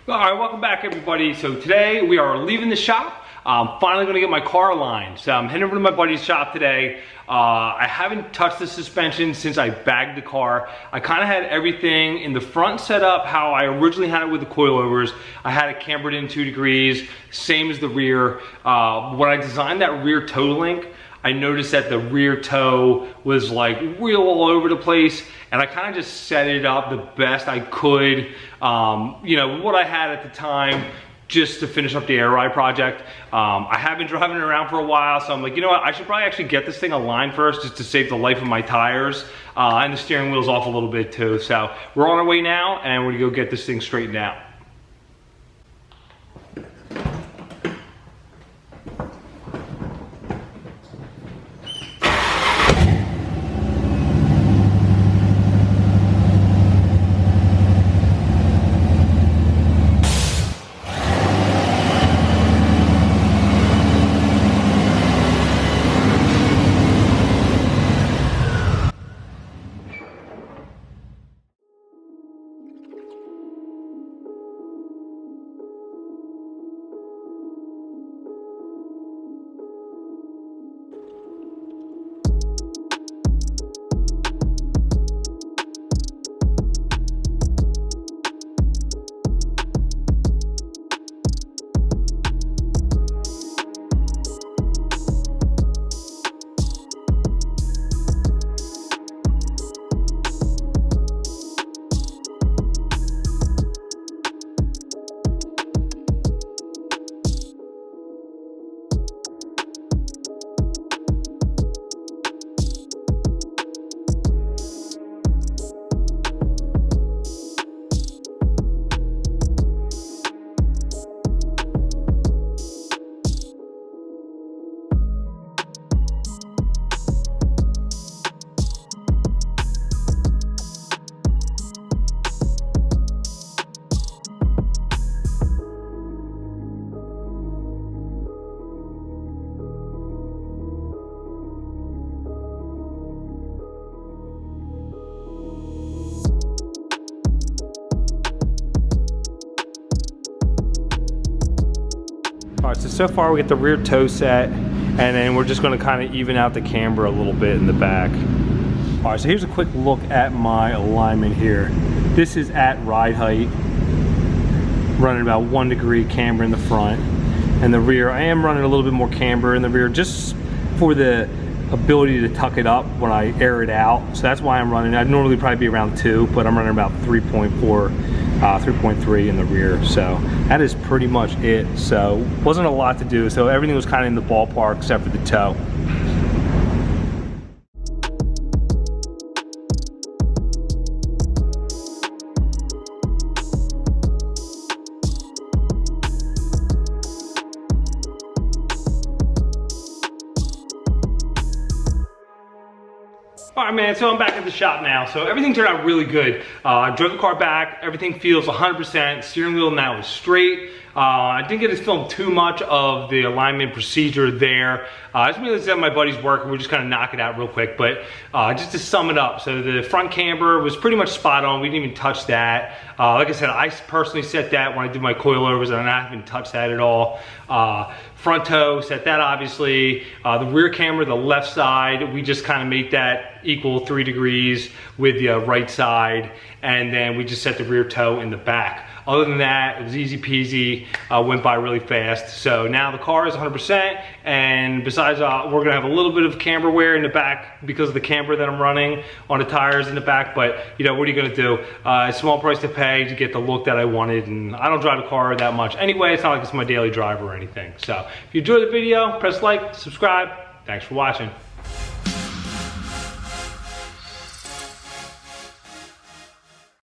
All right, welcome back everybody. So today we are leaving the shop. I'm finally gonna get my car aligned. So I'm heading over to my buddy's shop today. I haven't touched the suspension since I bagged the car. I kind of had everything in the front set up how I originally had it with the coilovers. I had it cambered in 2 degrees, same as the rear. When I designed that rear toe link, I noticed that the rear toe was like real all over the place, and I kind of just set it up the best I could, you know, what I had at the time, just to finish up the air ride project. I have been driving it around for a while, so I'm like, you know what, I should probably actually get this thing aligned first just to save the life of my tires, and the steering wheel's off a little bit too. So we're on our way now, and we're gonna go get this thing straightened out. All right, so far we get the rear toe set, and then we're just gonna kind of even out the camber a little bit in the back. All right, so here's a quick look at my alignment here. This is at ride height, running about 1 degree camber in the front. And the rear, I am running a little bit more camber in the rear just for the ability to tuck it up when I air it out. So that's why I'm running. I'd normally probably be around 2, but I'm running about 3.4. 3.3 in the rear, so that is pretty much it. So wasn't a lot to do, so everything was kind of in the ballpark except for the toe. All right, man, so I'm back at the shop now. So everything turned out really good. I drove the car back, everything feels 100%. Steering wheel now is straight. I didn't get to film too much of the alignment procedure there. I just realized that my buddy's work, and we're just kind of knock it out real quick. But just to sum it up, so the front camber was pretty much spot on. We didn't even touch that. Like I said, I personally set that when I did my coilovers, and I haven't touched that at all. Front toe, set that obviously. The rear camber, the left side, we just kind of make that equal 3 degrees with the right side, and then we just set the rear toe in the back. Other than that, it was easy peasy, went by really fast. So now the car is 100%, and besides, we're gonna have a little bit of camber wear in the back because of the camber that I'm running on the tires in the back, but you know, what are you gonna do? A small price to pay to get the look that I wanted, and I don't drive the car that much anyway. It's not like it's my daily driver or anything. So if you enjoyed the video, press like, subscribe. Thanks for watching.